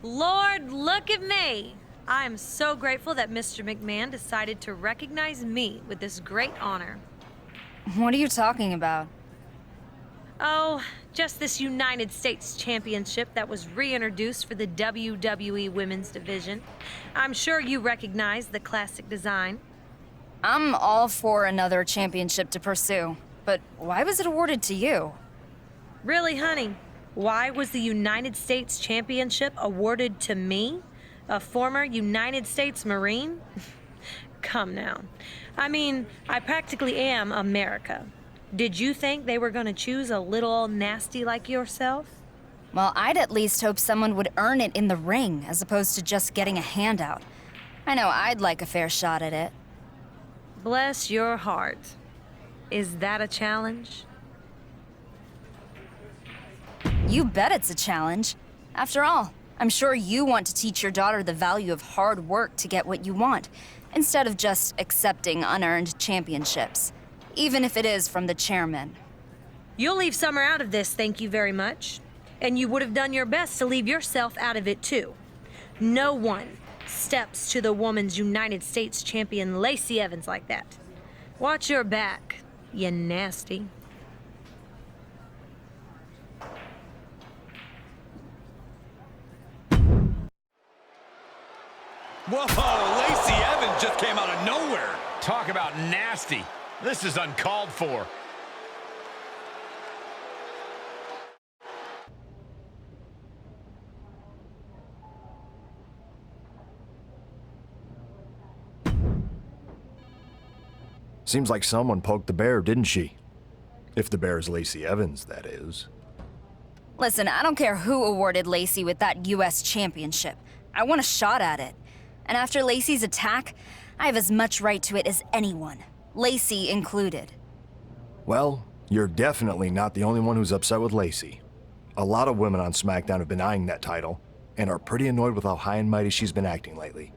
Lord, look at me. I am so grateful that Mr. McMahon decided to recognize me with this great honor. What are you talking about? Oh, just this United States Championship that was reintroduced for the WWE Women's Division. I'm sure you recognize the classic design. I'm all for another championship to pursue, but why was it awarded to you? Really, honey? Why was the United States Championship awarded to me? A former United States Marine? Come now. I mean, I practically am America. Did you think they were gonna choose a little old nasty like yourself? Well, I'd at least hope someone would earn it in the ring, as opposed to just getting a handout. I know I'd like a fair shot at it. Bless your heart. Is that a challenge? You bet it's a challenge. After all, I'm sure you want to teach your daughter the value of hard work to get what you want, instead of just accepting unearned championships, even if it is from the chairman. You'll leave Summer out of this, thank you very much. And you would have done your best to leave yourself out of it, too. No one steps to the Women's United States Champion Lacey Evans like that. Watch your back, you nasty. Whoa, Lacey Evans just came out of nowhere. Talk about nasty. This is uncalled for. Seems like someone poked the bear, didn't she? If the bear is Lacey Evans, that is. Listen, I don't care who awarded Lacey with that U.S. championship. I want a shot at it. And after Lacey's attack, I have as much right to it as anyone, Lacey included. Well, you're definitely not the only one who's upset with Lacey. A lot of women on SmackDown have been eyeing that title, and are pretty annoyed with how high and mighty she's been acting lately.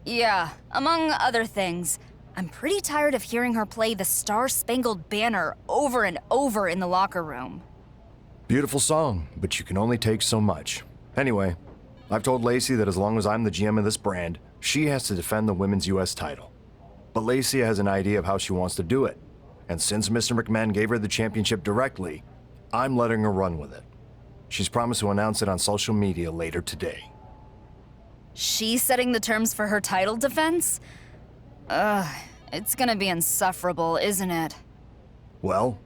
Yeah, among other things, I'm pretty tired of hearing her play the Star-Spangled Banner over and over in the locker room. Beautiful song, but you can only take so much. Anyway, I've told Lacey that as long as I'm the GM of this brand, she has to defend the women's US title. But Lacey has an idea of how she wants to do it, and since Mr. McMahon gave her the championship directly, I'm letting her run with it. She's promised to announce it on social media later today. She's setting the terms for her title defense? Ugh, it's gonna be insufferable, isn't it? Well,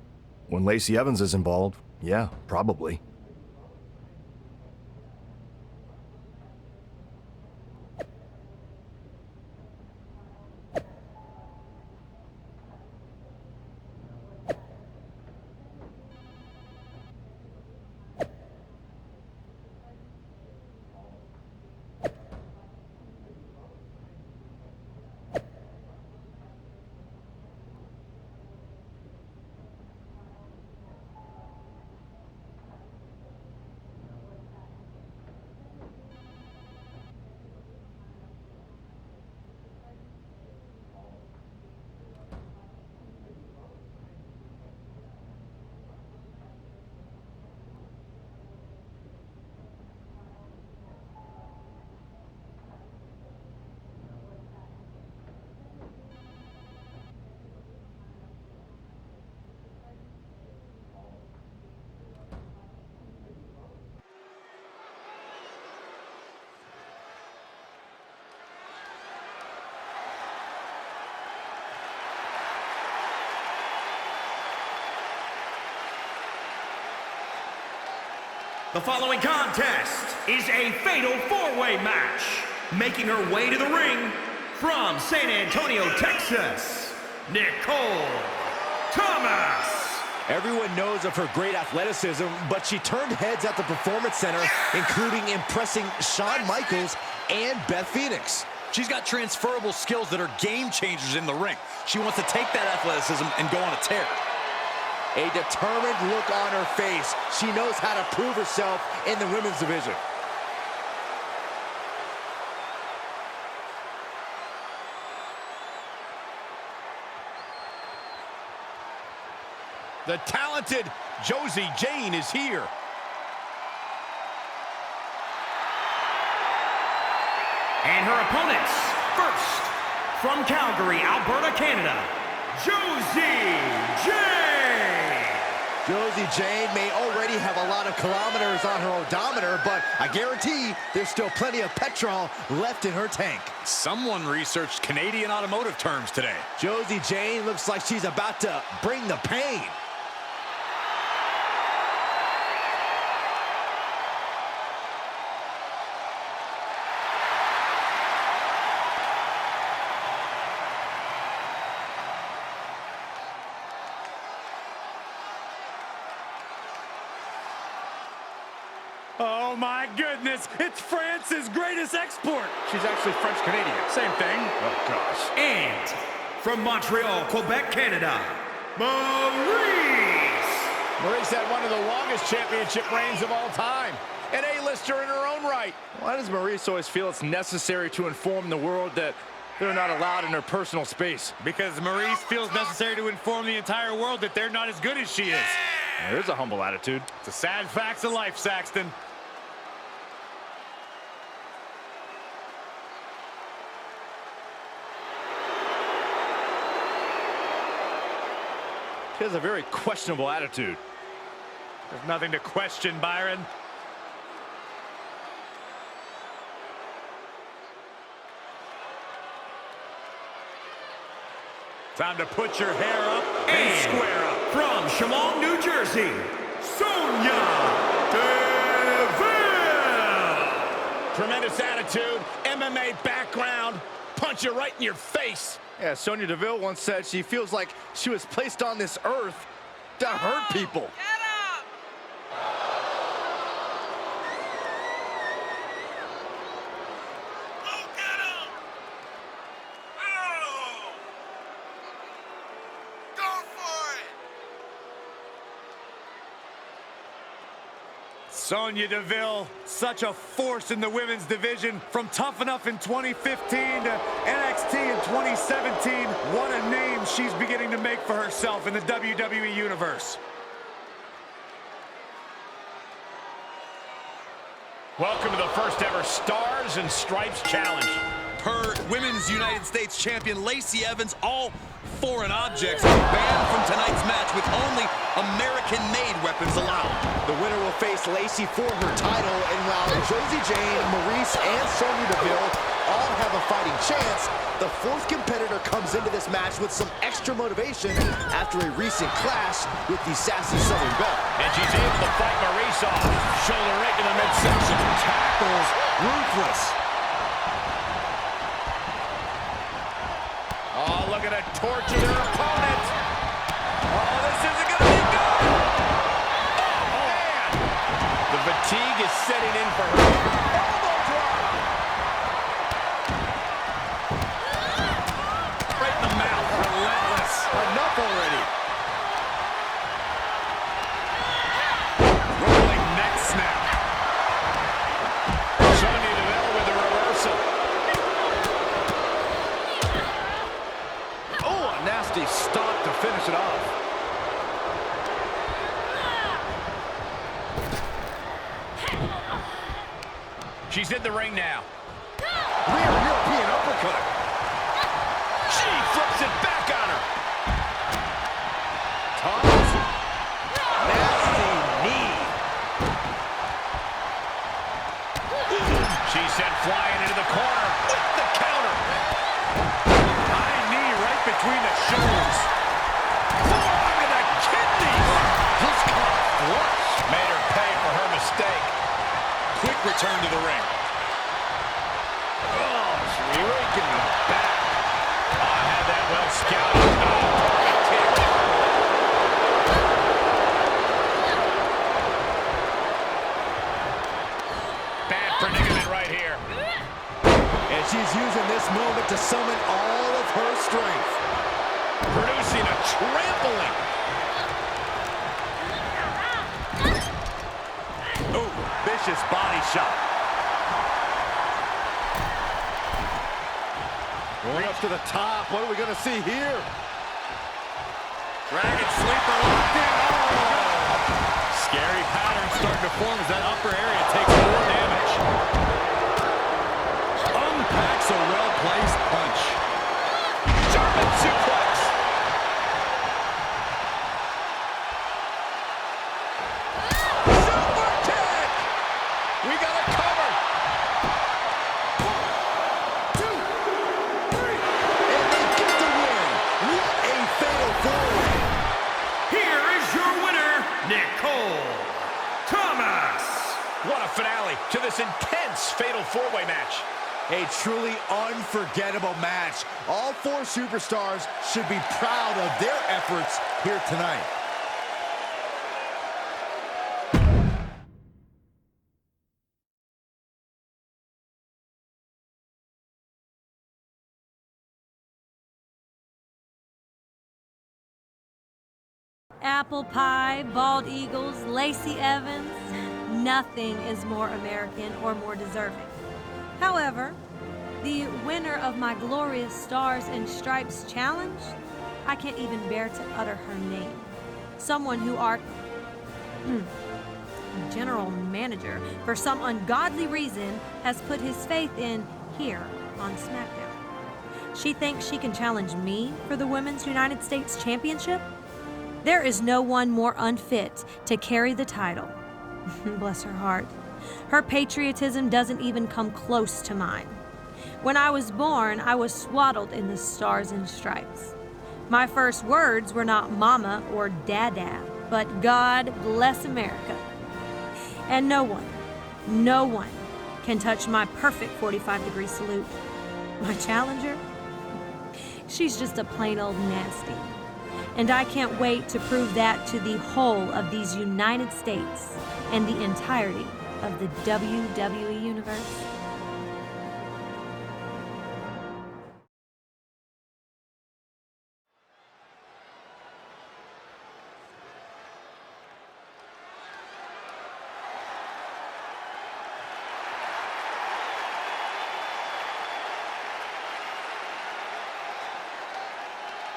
when Lacey Evans is involved, yeah, probably. The following contest is a fatal four-way match. Making her way to the ring from San Antonio, Texas, Nicole Thomas. Everyone knows of her great athleticism, but she turned heads at the Performance Center, including impressing Shawn Michaels and Beth Phoenix. She's got transferable skills that are game changers in the ring. She wants to take that athleticism and go on a tear. A determined look on her face. She knows how to prove herself in the women's division. The talented Josie Jane is here. And her opponents, first, from Calgary, Alberta, Canada, Josie Jane. Josie Jane may already have a lot of kilometers on her odometer, but I guarantee there's still plenty of petrol left in her tank. Someone researched Canadian automotive terms today. Josie Jane looks like she's about to bring the pain. Oh my goodness, it's France's greatest export. She's actually French-Canadian. Same thing. Oh gosh. And from Montreal, Quebec, Canada, Maurice. Maurice had one of the longest championship reigns of all time. An A-lister in her own right. Why does Maurice always feel it's necessary to inform the world that they're not allowed in her personal space? Because Maurice feels necessary to inform the entire world that they're not as good as she is. There's a humble attitude. It's the sad facts of life, Saxton. She has a very questionable attitude. There's nothing to question, Byron. Time to put your hair up and square up. From Shillong, New Jersey, Sonya Deville. Tremendous attitude, MMA background, punch you right in your face. Yeah, Sonya Deville once said she feels like she was placed on this earth to hurt people. Sonya Deville, such a force in the women's division. From Tough Enough in 2015 to NXT in 2017, what a name she's beginning to make for herself in the WWE Universe. Welcome to the first ever Stars and Stripes Challenge. Per Women's United States Champion Lacey Evans, all foreign objects are banned from tonight's match with only American-made weapons allowed. The winner will face Lacey for her title, and while Josie Jane, Maurice, and Sonya Deville all have a fighting chance, the fourth competitor comes into this match with some extra motivation after a recent clash with the sassy Southern Belle. And she's able to fight Maurice off. Shoulder right to the midsection. Tackles ruthless. Oh, look at her torching her opponent. Oh, this isn't going to be good. Oh, man. The fatigue is setting in for her. Elbow drop. Right in the mouth. Relentless. Enough already. Rolling neck snap. Sonya Deville with a reversal. Oh, a nasty stomp to finish it off. She's in the ring now. Rear European uppercut. She flips it back on her. Toss. Nasty knee. She sent flying into the corner with the counter. High knee right between the shoulders. Forearm to the kidneys. Just caught flush. Made her pay for her mistake. Quick return to the ring. Oh, she's raking the back. Oh, I had that well scouted. Oh, great kick. Bad predicament right here. And she's using this moment to summon all of her strength. Producing a trampling. Ooh, vicious body shot. Going up to the top. What are we going to see here? Dragon sleeper locked in. Oh! Scary pattern starting to form as that upper area takes more damage. Unpacked. well-placed punch. German suplex. Super kick. We got it covered. 1, 2, 3. And they get the win. What a fatal four-way. Here is your winner, Nicole Thomas. What a finale to this intense fatal four-way match. A truly unforgettable match. All four superstars should be proud of their efforts here tonight. Apple pie, bald eagles, Lacey Evans. Nothing is more American or more deserving. However, the winner of my glorious Stars and Stripes challenge, I can't even bear to utter her name. Someone who our general manager, for some ungodly reason, has put his faith in here on SmackDown. She thinks she can challenge me for the Women's United States Championship? There is no one more unfit to carry the title. Bless her heart. Her patriotism doesn't even come close to mine. When I was born, I was swaddled in the Stars and Stripes. My first words were not mama or dada, but God bless America. And no one can touch my perfect 45-degree salute. My challenger? She's just a plain old nasty. And I can't wait to prove that to the whole of these United States and the entirety of the WWE Universe.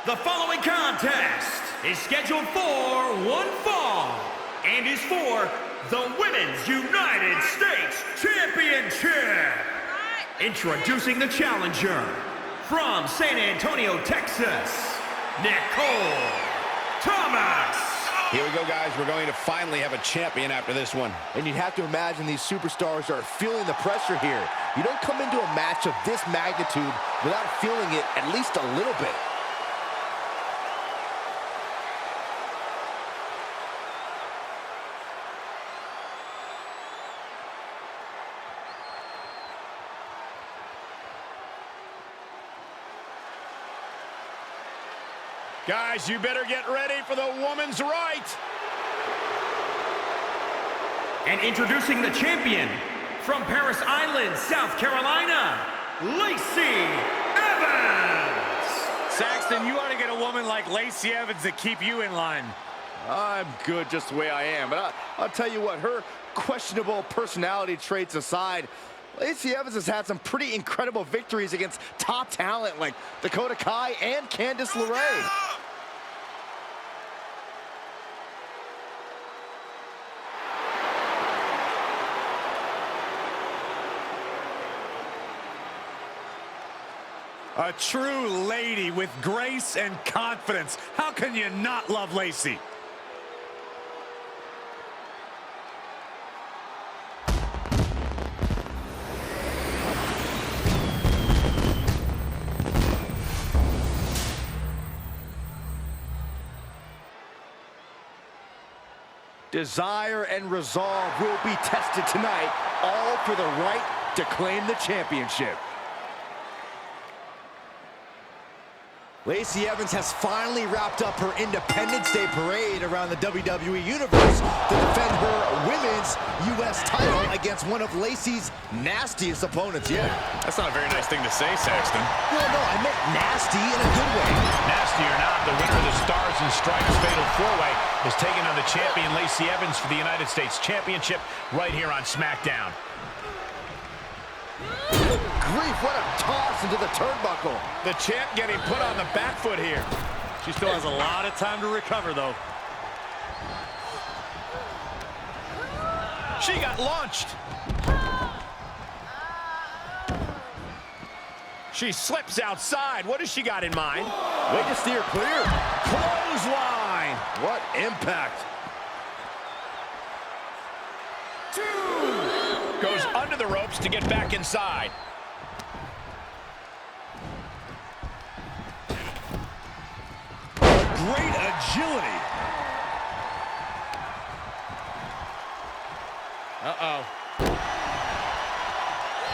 The following contest is scheduled for one fall and is for the Women's United States Championship. Introducing the challenger from San Antonio, Texas, Nicole Thomas. Here we go, guys. We're going to finally have a champion after this one. And you'd have to imagine these superstars are feeling the pressure here. You don't come into a match of this magnitude without feeling it at least a little bit. Guys, you better get ready for the woman's right. And introducing the champion from Paris Island, South Carolina, Lacey Evans. Saxton, you ought to get a woman like Lacey Evans to keep you in line. I'm good just the way I am, but I'll tell you what, her questionable personality traits aside, Lacey Evans has had some pretty incredible victories against top talent like Dakota Kai and Candice LeRae. A true lady with grace and confidence. How can you not love Lacey? Desire and resolve will be tested tonight, all for the right to claim the championship. Lacey Evans has finally wrapped up her Independence Day parade around the WWE Universe to defend her Women's U.S. title against one of Lacey's nastiest opponents yet. That's not a very nice thing to say, Saxton. Well, no, I meant nasty in a good way. Nasty or not, the winner of the Stars and Stripes Fatal 4-Way is taking on the champion Lacey Evans for the United States Championship right here on SmackDown. Grief, what a toss into the turnbuckle. The champ getting put on the back foot here. She still has a lot of time to recover, though. She got launched. She slips outside. What has she got in mind? Way to steer clear. Clothesline. What impact. Goes under the ropes to get back inside. Great agility. Uh-oh.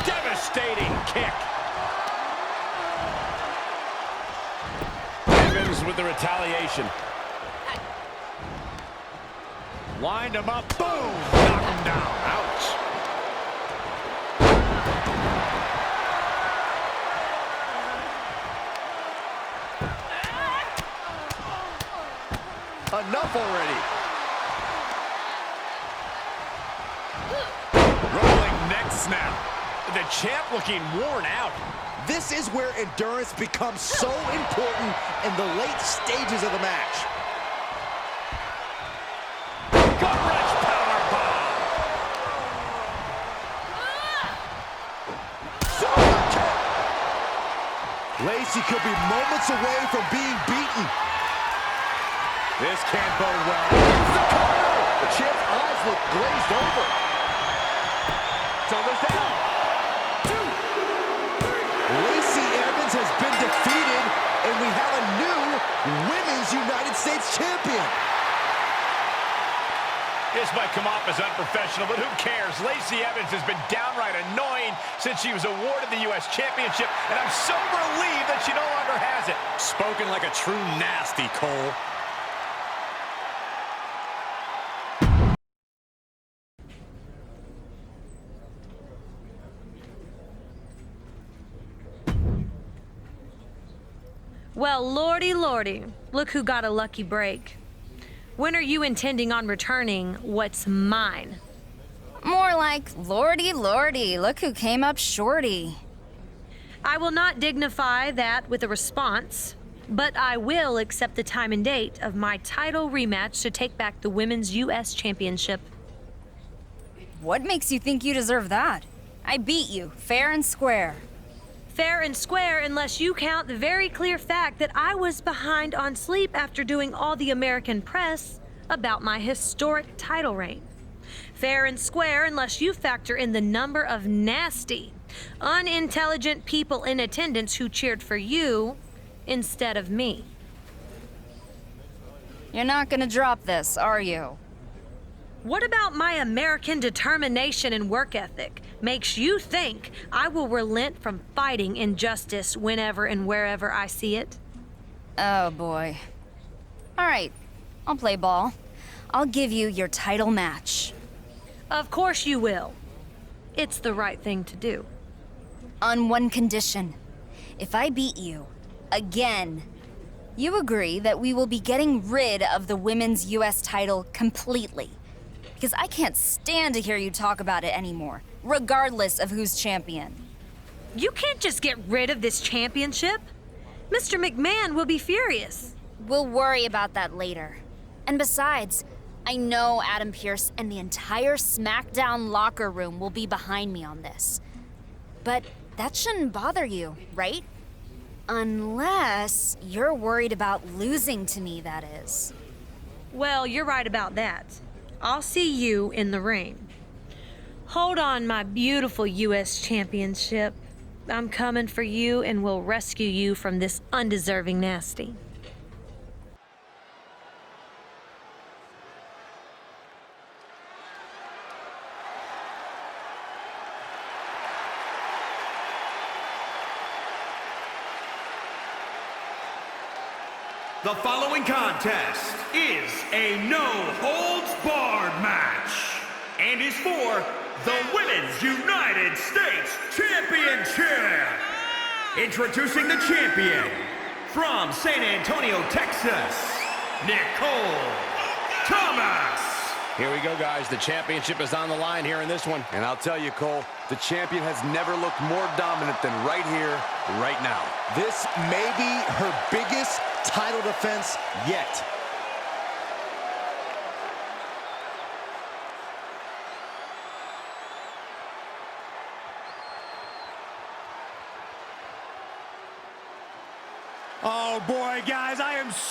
Devastating kick. Evans with the retaliation. Lined him up. Boom. Knock him down. Ouch. Enough already. Rolling neck snap. The champ looking worn out. This is where endurance becomes so important in the late stages of the match. Gut-wrench powerbomb. Lacey could be moments away from being beaten. This can't bode well. The champ's eyes look glazed over. Shoulders down. Lacey Evans has been defeated, and we have a new Women's United States Champion. This might come off as unprofessional, but who cares? Lacey Evans has been downright annoying since she was awarded the U.S. Championship, and I'm so relieved that she no longer has it. Spoken like a true nasty, Cole. Well, lordy, lordy, look who got a lucky break. When are you intending on returning what's mine? More like, lordy, lordy, look who came up shorty. I will not dignify that with a response, but I will accept the time and date of my title rematch to take back the Women's U.S. Championship. What makes you think you deserve that? I beat you, fair and square. Fair and square unless you count the very clear fact that I was behind on sleep after doing all the American press about my historic title reign. Fair and square unless you factor in the number of nasty, unintelligent people in attendance who cheered for you instead of me. You're not gonna drop this, are you? What about my American determination and work ethic makes you think I will relent from fighting injustice whenever and wherever I see it? Oh boy. All right, I'll play ball. I'll give you your title match. Of course you will. It's the right thing to do. On one condition. If I beat you, again, you agree that we will be getting rid of the women's U.S. title completely. Because I can't stand to hear you talk about it anymore, regardless of who's champion. You can't just get rid of this championship. Mr. McMahon will be furious. We'll worry about that later. And besides, I know Adam Pearce and the entire SmackDown locker room will be behind me on this. But that shouldn't bother you, right? Unless you're worried about losing to me, that is. Well, you're right about that. I'll see you in the ring. Hold on, my beautiful U.S. Championship. I'm coming for you and will rescue you from this undeserving nasty. The following contest is a no-holds-barred match and is for the Women's United States Championship. Introducing the champion from San Antonio, Texas, Nicole Thomas. Here we go, guys. The championship is on the line here in this one. And I'll tell you, Cole, the champion has never looked more dominant than right here, right now. This may be her biggest title defense yet.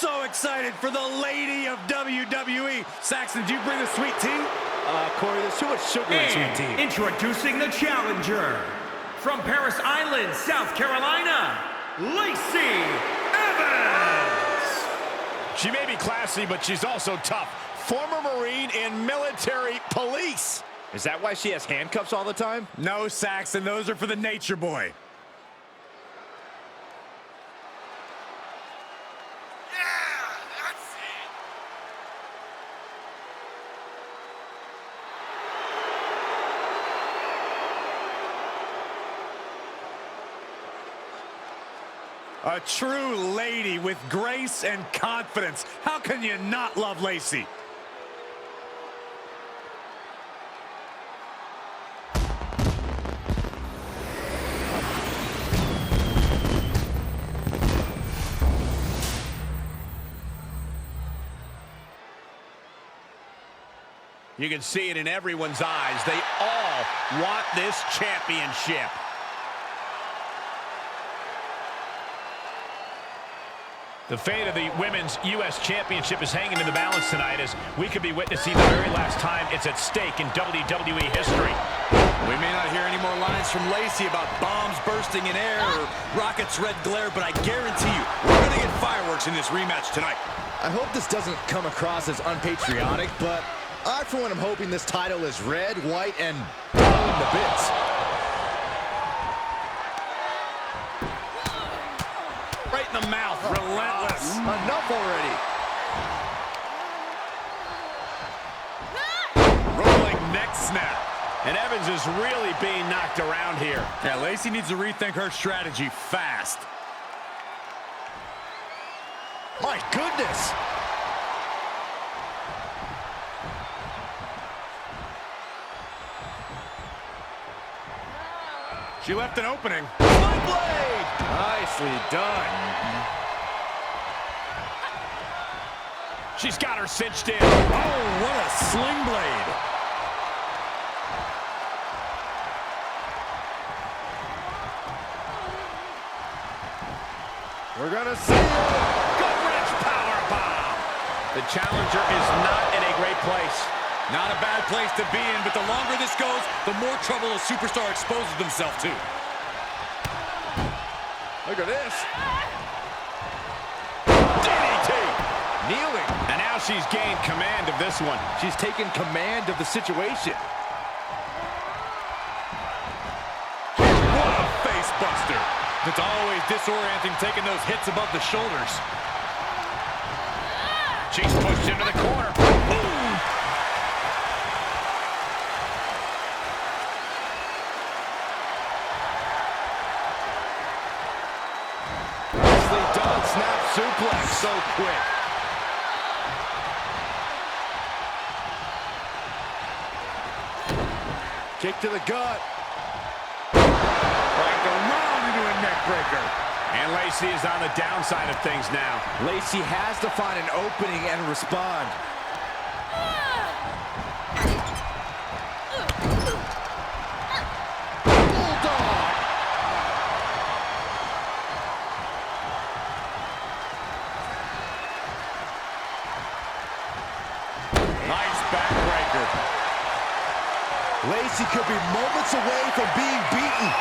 so excited for the lady of WWE. Saxton, did you bring the sweet tea? Corey, there's too much sugar in sweet And tea. introducing the challenger, from Paris Island, South Carolina, Lacey Evans. She may be classy, but she's also tough. Former Marine in military police. Is that why she has handcuffs all the time? No, Saxton, those are for the Nature Boy. A true lady with grace and confidence. How can you not love Lacey? You can see it in everyone's eyes. They all want this championship. The fate of the Women's U.S. Championship is hanging in the balance tonight as we could be witnessing the very last time it's at stake in WWE history. We may not hear any more lines from Lacey about bombs bursting in air or rockets' red glare, but I guarantee you, we're going to get fireworks in this rematch tonight. I hope this doesn't come across as unpatriotic, but I, for one, am hoping this title is red, white, and blown to bits. Right in the mouth, relentless. Enough already. Rolling neck snap. And Evans is really being knocked around here. Yeah, Lacey needs to rethink her strategy fast. My goodness. She left an opening. Sling blade. Nicely done. She's got her cinched in. Oh, what a sling blade. We're gonna see it. Gut-wrench powerbomb. The challenger is not in a great place. Not a bad place to be in, but the longer this goes, the more trouble a superstar exposes themselves to. Look at this. DDT. Kneeling. And now she's gained command of this one. She's taken command of the situation. What a face buster. It's always disorienting taking those hits above the shoulders. She's pushed into the corner. Boom! Nicely done. Snap suplex. So quick. Kick to the gut. Right around into a neck breaker. And Lacey is on the downside of things now. Lacey has to find an opening and respond. Bulldog. Nice backbreaker. Lacey could be moments away from being beaten.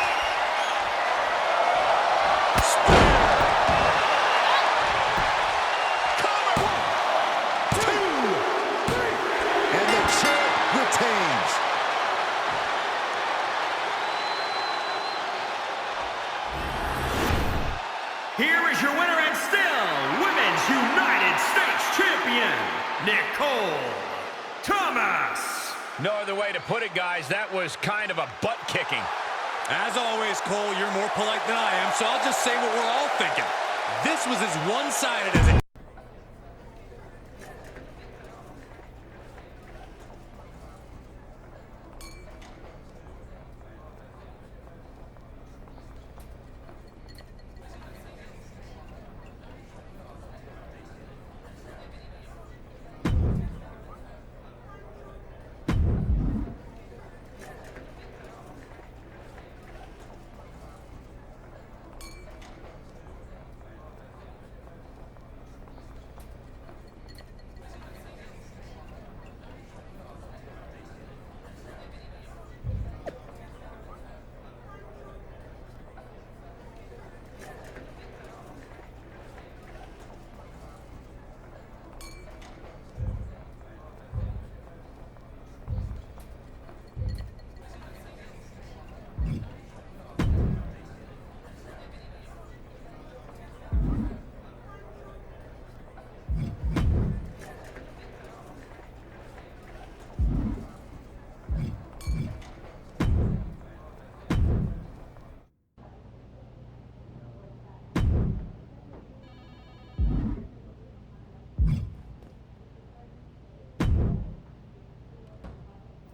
And the champ retains. Here is your winner and still Women's United States Champion, Nicole Thomas. No other way to put it, guys. That was kind of a butt kicking. As always, Cole, you're more polite than I am, so I'll just say what we're all thinking. This was as one-sided as it...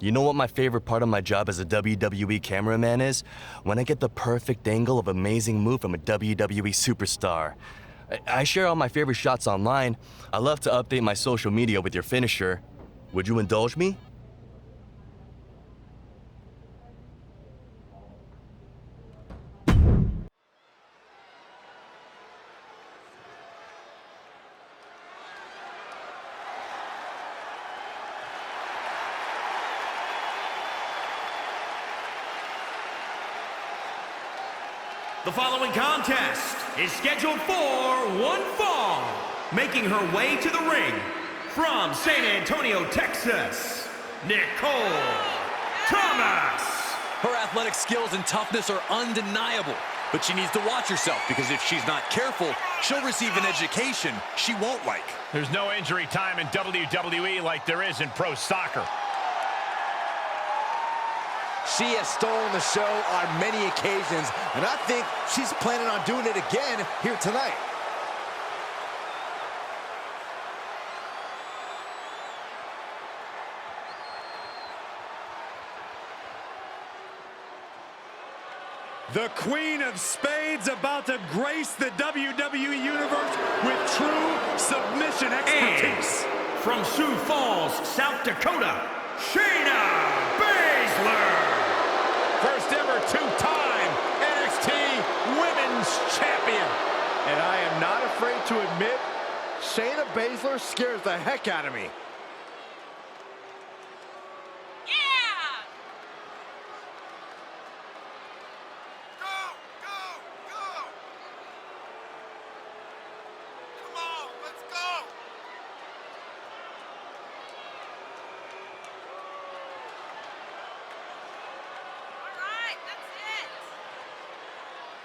You know what my favorite part of my job as a WWE cameraman is? When I get the perfect angle of amazing move from a WWE superstar. I share all my favorite shots online. I love to update my social media with your finisher. Would you indulge me? The following contest is scheduled for one fall. Making her way to the ring from San Antonio, Texas, Nicole Thomas. Her athletic skills and toughness are undeniable, but she needs to watch herself because if she's not careful, she'll receive an education she won't like. There's no injury time in WWE like there is in pro soccer. She has stolen the show on many occasions, and I think she's planning on doing it again here tonight. The Queen of Spades about to grace the WWE Universe with true submission expertise. And from Sioux Falls, South Dakota, Shayna Baszler. First ever two-time NXT Women's Champion. And I am not afraid to admit, Shayna Baszler scares the heck out of me.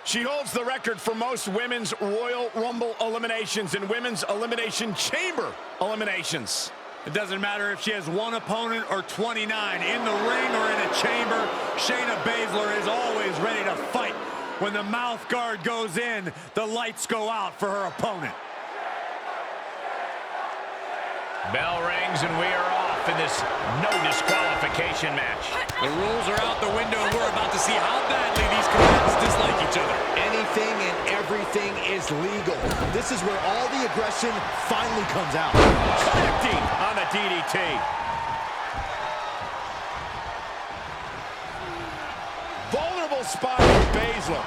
She holds the record for most women's Royal Rumble eliminations and women's Elimination Chamber eliminations. It doesn't matter if she has one opponent or 29. In the ring or in a chamber, Shayna Baszler is always ready to fight. When the mouth guard goes in, the lights go out for her opponent. Bell rings and we are off in this no disqualification match. The rules are out the window, and we're about to see how badly these combatants dislike each other. Anything and everything is legal. This is where all the aggression finally comes out. Connecting on the DDT. Vulnerable spot for Baszler.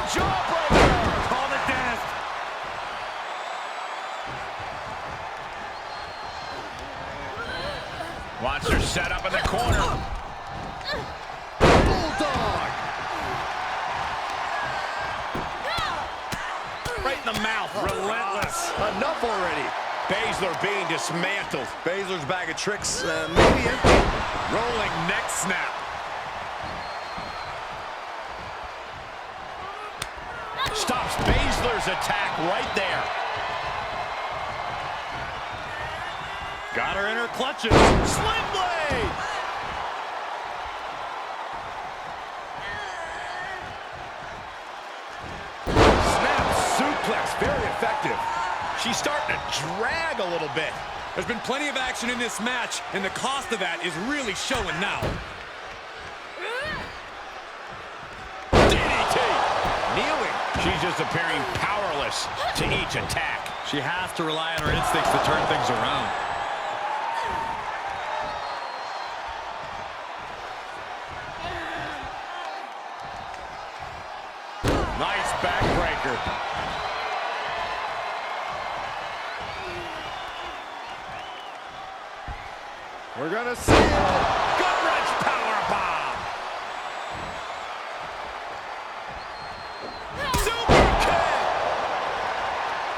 Jawbreaker! Call the dentist. Wants her set up in the corner. Bulldog! Right in the mouth. Relentless. Enough already. Baszler being dismantled. Baszler's bag of tricks, maybe empty. Rolling neck snap. Stops Baszler's attack right there. Got her in her clutches. Sling blade! Snap suplex, very effective. She's starting to drag a little bit. There's been plenty of action in this match, and the cost of that is really showing now. DDT! Kneeling. She's just appearing powerless to each attack. She has to rely on her instincts to turn things around. Nice backbreaker. We're gonna see it. Gut-wrench powerbomb. Super kick.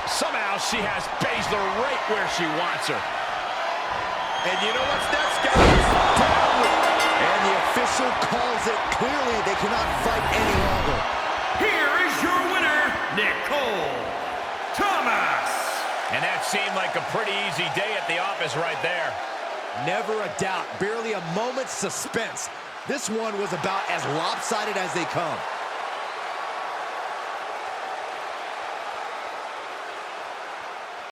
Somehow she has Baszler right where she wants her. And you know what's next, guys? And the official calls it clearly. They cannot fight any longer. Here is your winner, Nicole Thomas. And that seemed like a pretty easy day at the office right there. Never a doubt. Barely a moment's suspense. This one was about as lopsided as they come.